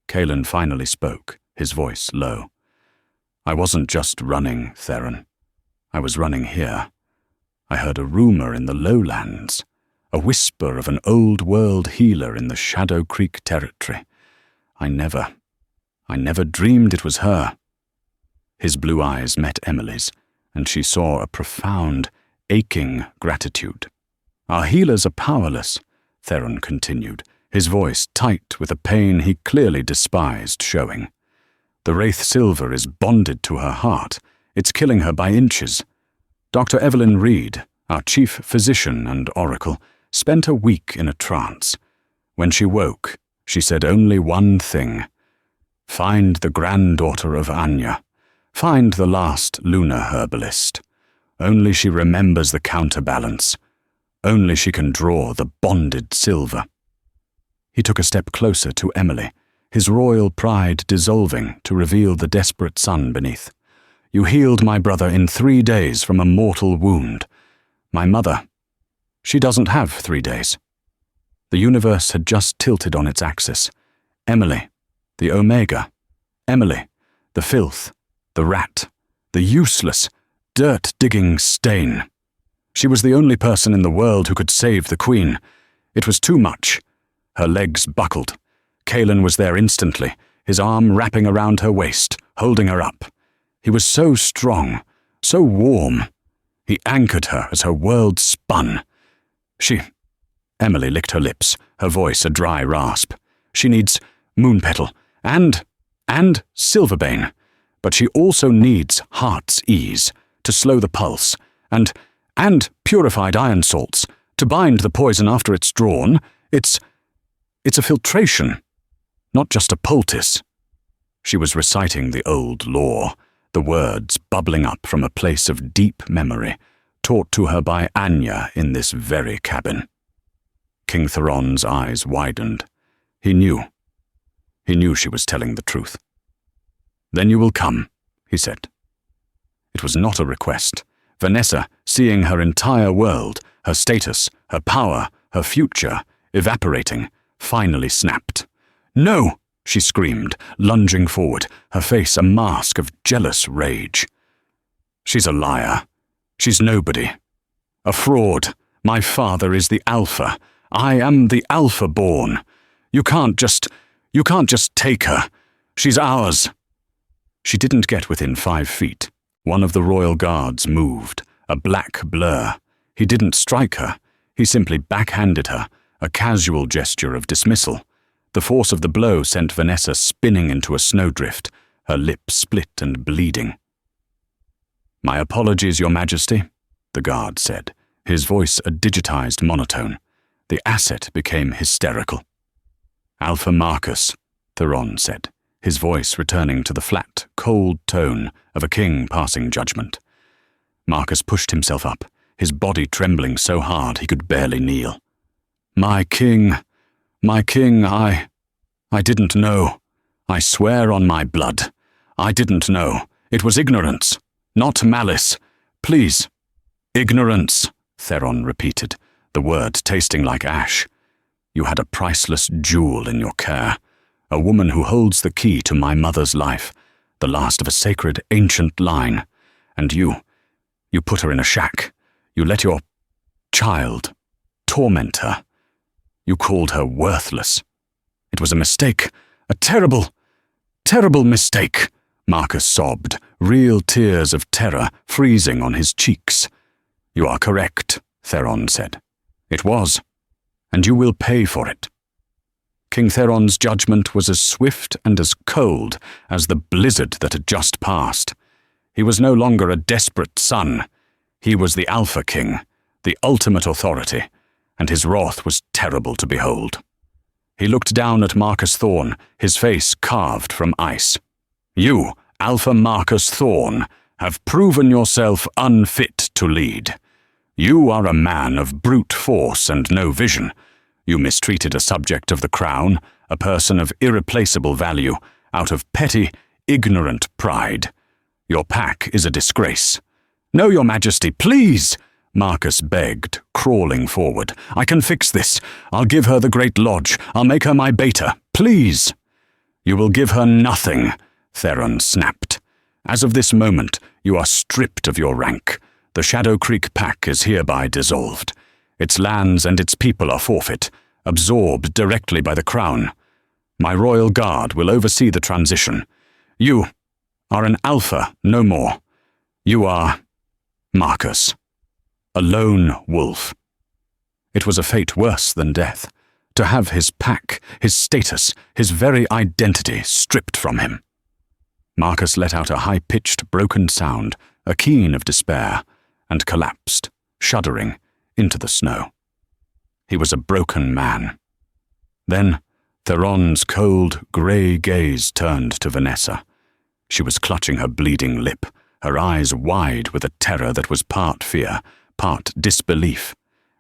Kaelin finally spoke, his voice low. "I wasn't just running, Theron. I was running here. I heard a rumor in the lowlands, a whisper of an old-world healer in the Shadow Creek territory. I never dreamed it was her." His blue eyes met Emily's, and she saw a profound, aching gratitude. "Our healers are powerless," Theron continued, his voice tight with a pain he clearly despised showing. "The Wraith Silver is bonded to her heart. It's killing her by inches. Dr. Evelyn Reed, our chief physician and oracle, spent a week in a trance. When she woke, she said only one thing: 'Find the granddaughter of Anya. Find the last lunar herbalist. Only she remembers the counterbalance. Only she can draw the bonded silver.'" He took a step closer to Emily, his royal pride dissolving to reveal the desperate sun beneath. "You healed my brother in 3 days from a mortal wound. My mother, she doesn't have 3 days." The universe had just tilted on its axis. Emily, the Omega. Emily, the filth, the rat, the useless, dirt-digging stain. She was the only person in the world who could save the Queen. It was too much. Her legs buckled. Kaelin was there instantly, his arm wrapping around her waist, holding her up. He was so strong, so warm. He anchored her as her world spun. Emily licked her lips, her voice a dry rasp. "She needs moonpetal and silverbane, but she also needs heart's ease to slow the pulse, and purified iron salts to bind the poison after it's drawn. It's a filtration, not just a poultice." She was reciting the old lore, the words bubbling up from a place of deep memory, taught to her by Anya in this very cabin. King Theron's eyes widened. He knew she was telling the truth. "Then you will come," he said. It was not a request. Vanessa, seeing her entire world, her status, her power, her future, evaporating, finally snapped. "No!" she screamed, lunging forward, her face a mask of jealous rage. "She's a liar. She's nobody. A fraud. My father is the Alpha. I am the Alpha-born. You can't just take her. She's ours." She didn't get within 5 feet. One of the royal guards moved, a black blur. He didn't strike her. He simply backhanded her, a casual gesture of dismissal. The force of the blow sent Vanessa spinning into a snowdrift, her lip split and bleeding. "My apologies, Your Majesty," the guard said, his voice a digitized monotone. The asset became hysterical. "Alpha Marcus," Theron said, his voice returning to the flat, cold tone of a king passing judgment. Marcus pushed himself up, his body trembling so hard he could barely kneel. My king, I didn't know. I swear on my blood. I didn't know. It was ignorance, not malice. Please." "Ignorance," Theron repeated, the word tasting like ash. "You had a priceless jewel in your care, a woman who holds the key to my mother's life, the last of a sacred ancient line. And you put her in a shack. You let your child torment her. You called her worthless. It was a mistake, a terrible, terrible mistake," Marcus sobbed, real tears of terror freezing on his cheeks. "You are correct," Theron said. "It was, and you will pay for it." King Theron's judgment was as swift and as cold as the blizzard that had just passed. He was no longer a desperate son. He was the Alpha King, the ultimate authority, and his wrath was terrible to behold. He looked down at Marcus Thorne, his face carved from ice. "You, Alpha Marcus Thorne, have proven yourself unfit to lead. You are a man of brute force and no vision. You mistreated a subject of the crown, a person of irreplaceable value, out of petty, ignorant pride. Your pack is a disgrace." "No, your majesty, please," Marcus begged, crawling forward. "I can fix this. I'll give her the Great Lodge. I'll make her my beta. Please." "You will give her nothing," Theron snapped. "As of this moment, you are stripped of your rank. The Shadow Creek pack is hereby dissolved. Its lands and its people are forfeit, absorbed directly by the crown. My royal guard will oversee the transition. You are an alpha, no more. You are Marcus, a lone wolf." It was a fate worse than death, to have his pack, his status, his very identity stripped from him. Marcus let out a high-pitched, broken sound, a keen of despair, and collapsed, shuddering, into the snow. He was a broken man. Then Theron's cold, grey gaze turned to Vanessa. She was clutching her bleeding lip, her eyes wide with a terror that was part fear, part disbelief.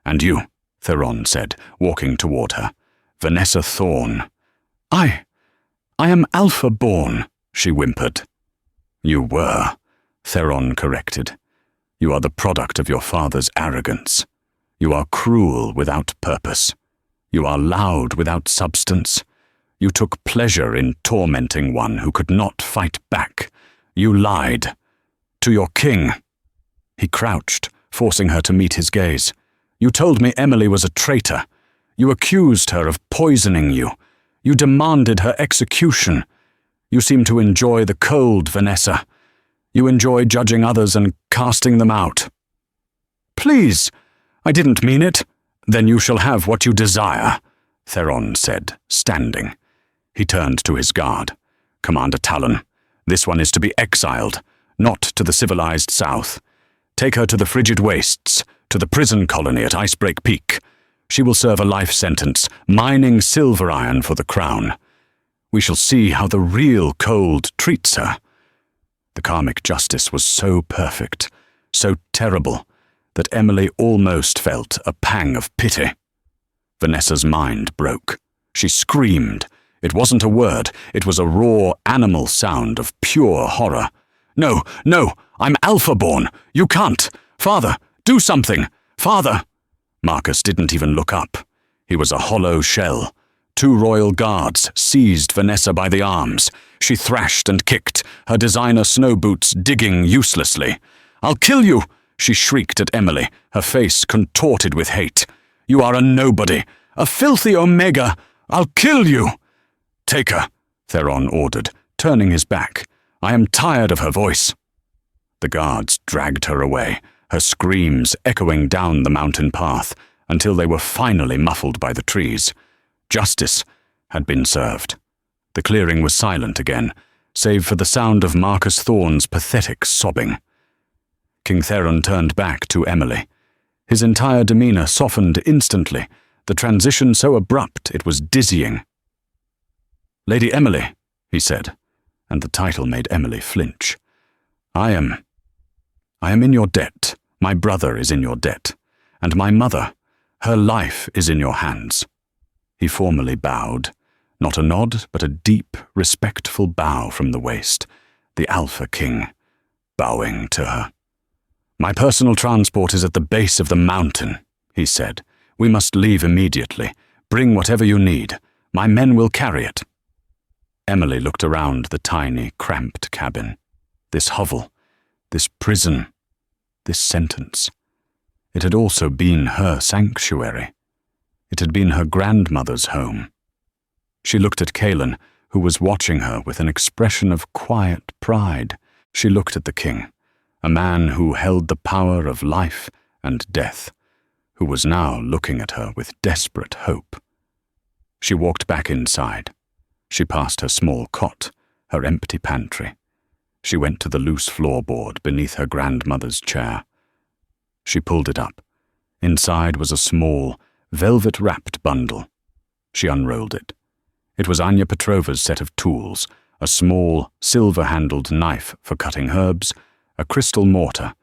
"And you," Theron said, walking toward her. "Vanessa Thorne." I am Alpha-born," she whimpered. "You were," Theron corrected. "You are the product of your father's arrogance. You are cruel without purpose. You are loud without substance. You took pleasure in tormenting one who could not fight back. You lied. To your king." He crouched, forcing her to meet his gaze. "You told me Emily was a traitor. You accused her of poisoning you. You demanded her execution. You seem to enjoy the cold, Vanessa. You enjoy judging others and casting them out." "Please, I didn't mean it." "Then you shall have what you desire," Theron said, standing. He turned to his guard. "Commander Talon, this one is to be exiled, not to the civilized south. Take her to the frigid wastes, to the prison colony at Icebreak Peak. She will serve a life sentence, mining silver iron for the crown. We shall see how the real cold treats her." The karmic justice was so perfect, so terrible, that Emily almost felt a pang of pity. Vanessa's mind broke. She screamed. It wasn't a word, it was a raw animal sound of pure horror. "No, no, I'm Alpha-born. You can't. Father, do something. Father." Marcus didn't even look up. He was a hollow shell. 2 royal guards seized Vanessa by the arms. She thrashed and kicked, her designer snow boots digging uselessly. "I'll kill you!" she shrieked at Emily, her face contorted with hate. "You are a nobody, a filthy omega. I'll kill you!" "Take her," Theron ordered, turning his back. "I am tired of her voice." The guards dragged her away, her screams echoing down the mountain path, until they were finally muffled by the trees. Justice had been served. The clearing was silent again, save for the sound of Marcus Thorne's pathetic sobbing. King Theron turned back to Emily. His entire demeanor softened instantly, the transition so abrupt it was dizzying. "Lady Emily," he said, and the title made Emily flinch. I am I am in your debt. My brother is in your debt. And my mother, her life is in your hands." He formally bowed, not a nod, but a deep, respectful bow from the waist, the Alpha King, bowing to her. "My personal transport is at the base of the mountain," he said. "We must leave immediately. Bring whatever you need. My men will carry it." Emily looked around the tiny, cramped cabin. This hovel, this prison, this sentence. It had also been her sanctuary. It had been her grandmother's home. She looked at Kaelan, who was watching her with an expression of quiet pride. She looked at the king, a man who held the power of life and death, who was now looking at her with desperate hope. She walked back inside. She passed her small cot, her empty pantry. She went to the loose floorboard beneath her grandmother's chair. She pulled it up. Inside was a small, velvet-wrapped bundle. She unrolled it. It was Anya Petrova's set of tools, a small, silver-handled knife for cutting herbs, a crystal mortar,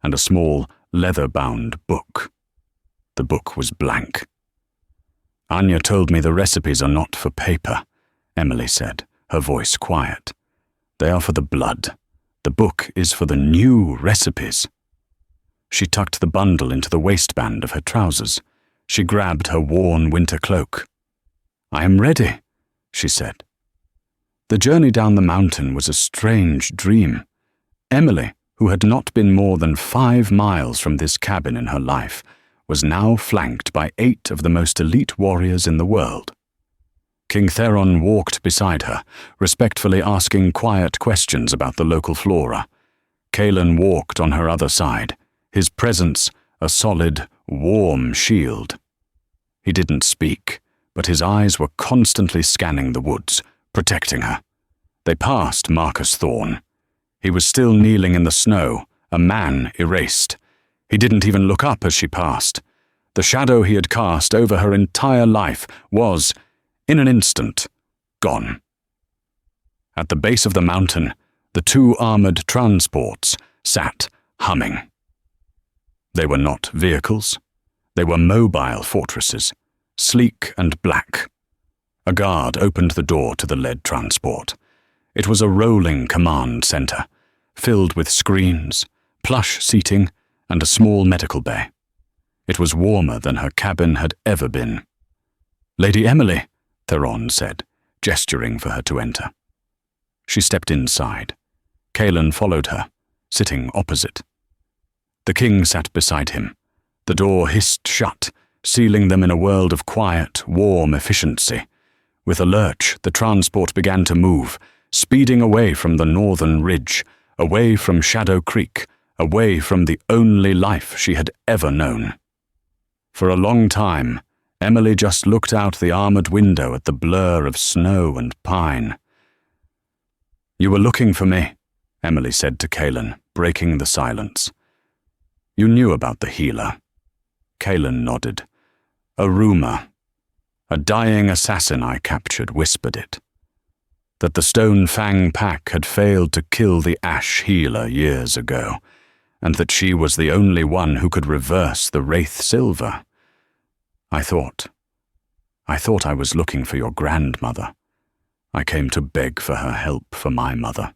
and a small, leather-bound book. The book was blank. "Anya told me the recipes are not for paper," Emily said, her voice quiet. "They are for the blood. The book is for the new recipes." She tucked the bundle into the waistband of her trousers. She grabbed her worn winter cloak. "I am ready," she said. The journey down the mountain was a strange dream. Emily, who had not been more than 5 miles from this cabin in her life, was now flanked by 8 of the most elite warriors in the world. King Theron walked beside her, respectfully asking quiet questions about the local flora. Kaelan walked on her other side, his presence a solid, warm shield. He didn't speak, but his eyes were constantly scanning the woods, protecting her. They passed Marcus Thorne. He was still kneeling in the snow, a man erased. He didn't even look up as she passed. The shadow he had cast over her entire life was, in an instant, gone. At the base of the mountain, the 2 armored transports sat humming. They were not vehicles. They were mobile fortresses, sleek and black. A guard opened the door to the lead transport. It was a rolling command center, filled with screens, plush seating, and a small medical bay. It was warmer than her cabin had ever been. "Lady Emily," Theron said, gesturing for her to enter. She stepped inside. Kaelan followed her, sitting opposite. The king sat beside him. The door hissed shut, sealing them in a world of quiet, warm efficiency. With a lurch, the transport began to move, speeding away from the northern ridge, away from Shadow Creek, away from the only life she had ever known. For a long time, Emily just looked out the armored window at the blur of snow and pine. "You were looking for me," Emily said to Kaelan, breaking the silence. "You knew about the healer." Kaelan nodded. "A rumor. A dying assassin I captured whispered it. That the Stone Fang pack had failed to kill the Ash healer years ago, and that she was the only one who could reverse the Wraith Silver. I thought I was looking for your grandmother. I came to beg for her help for my mother.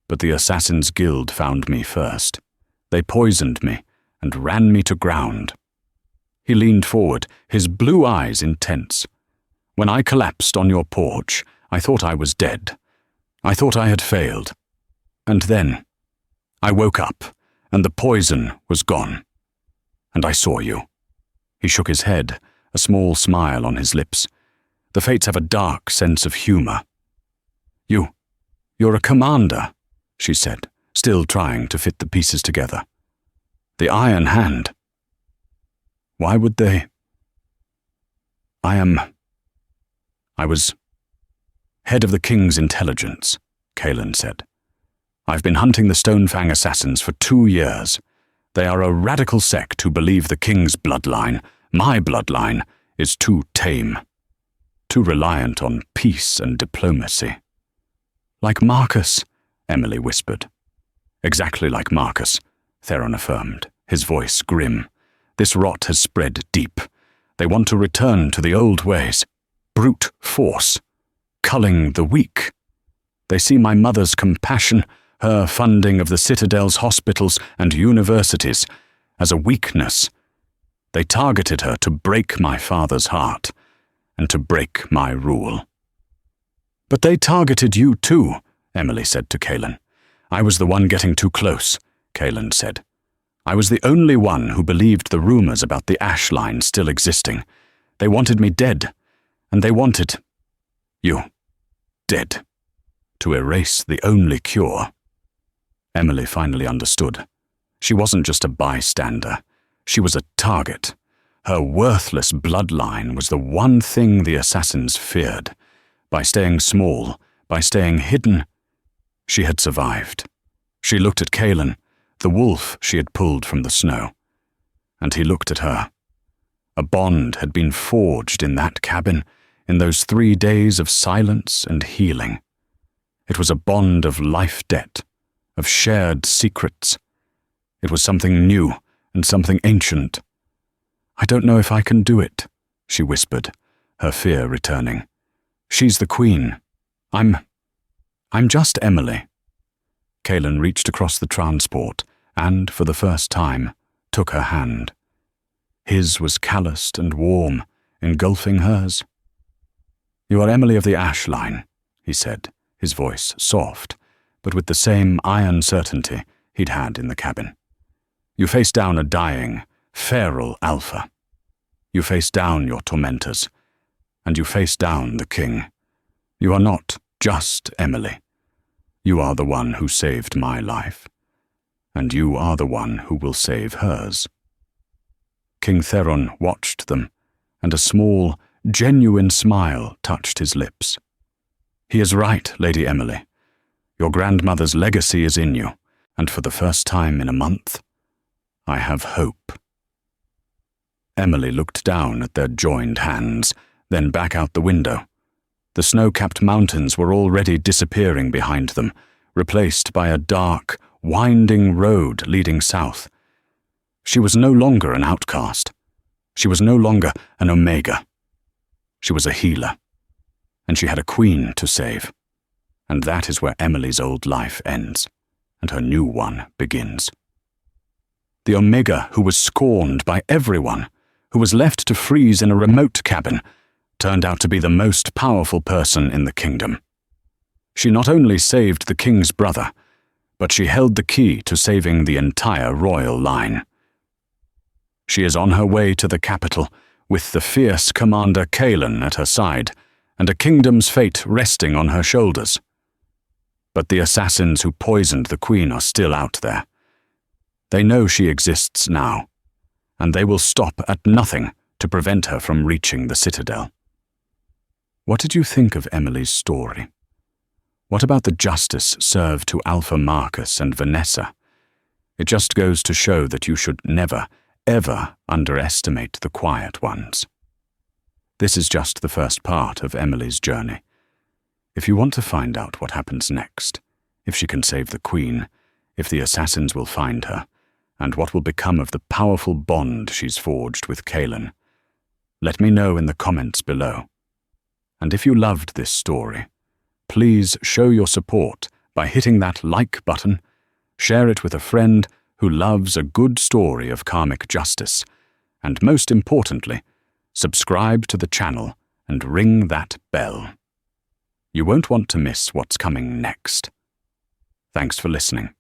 But the Assassin's Guild found me first. They poisoned me and ran me to ground." He leaned forward, his blue eyes intense. "When I collapsed on your porch, I thought I was dead. I thought I had failed. And then I woke up, and the poison was gone. And I saw you." He shook his head, a small smile on his lips. "The fates have a dark sense of humor." You're a commander," she said, still trying to fit the pieces together. "The Iron Hand. Why would they?" I was head of the King's intelligence," Kaelan said. "I've been hunting the Stonefang assassins for 2 years. They are a radical sect who believe the King's bloodline, my bloodline, is too tame, too reliant on peace and diplomacy." "Like Marcus," Emily whispered. "Exactly like Marcus," Theron affirmed, his voice grim. This rot has spread deep. They want to return to the old ways. Brute force. Culling the weak. They see my mother's compassion, her funding of the Citadel's hospitals and universities, as a weakness. They targeted her to break my father's heart, and to break my rule. But they targeted you too, Emily said to Kaelin. I was the one getting too close, Kaelin said. I was the only one who believed the rumors about the ash line still existing. They wanted me dead, and they wanted you dead, to erase the only cure. Emily finally understood. She wasn't just a bystander. She was a target. Her worthless bloodline was the one thing the assassins feared. By staying small, by staying hidden, she had survived. She looked at Kaelin, the wolf she had pulled from the snow. And he looked at her. A bond had been forged in that cabin, in those 3 days of silence and healing. It was a bond of life debt, of shared secrets. It was something new and something ancient. I don't know if I can do it, she whispered, her fear returning. She's the queen. I'm just Emily. Kaelin reached across the transport and, for the first time, took her hand. His was calloused and warm, engulfing hers. You are Emily of the Ash Line, he said, his voice soft, but with the same iron certainty he'd had in the cabin. You face down a dying, feral alpha. You face down your tormentors, and you face down the king. You are not just Emily. You are the one who saved my life, and you are the one who will save hers. King Theron watched them, and a small, genuine smile touched his lips. He is right, Lady Emily. Your grandmother's legacy is in you, and for the first time in a month, I have hope. Emily looked down at their joined hands, then back out the window. The snow-capped mountains were already disappearing behind them, replaced by a dark, winding road leading south. She was no longer an outcast. She was no longer an Omega. She was a healer, and she had a queen to save. And that is where Emily's old life ends, and her new one begins. The Omega who was scorned by everyone, who was left to freeze in a remote cabin, turned out to be the most powerful person in the kingdom. She not only saved the king's brother, but she held the key to saving the entire royal line. She is on her way to the capital, with the fierce Commander Kaelin at her side, and a kingdom's fate resting on her shoulders. But the assassins who poisoned the queen are still out there. They know she exists now, and they will stop at nothing to prevent her from reaching the Citadel. What did you think of Emily's story? What about the justice served to Alpha Marcus and Vanessa? It just goes to show that you should never, ever underestimate the quiet ones. This is just the first part of Emily's journey. If you want to find out what happens next, if she can save the queen, if the assassins will find her, and what will become of the powerful bond she's forged with Kaelin, let me know in the comments below. And if you loved this story, please show your support by hitting that like button, share it with a friend who loves a good story of karmic justice, and most importantly, subscribe to the channel and ring that bell. You won't want to miss what's coming next. Thanks for listening.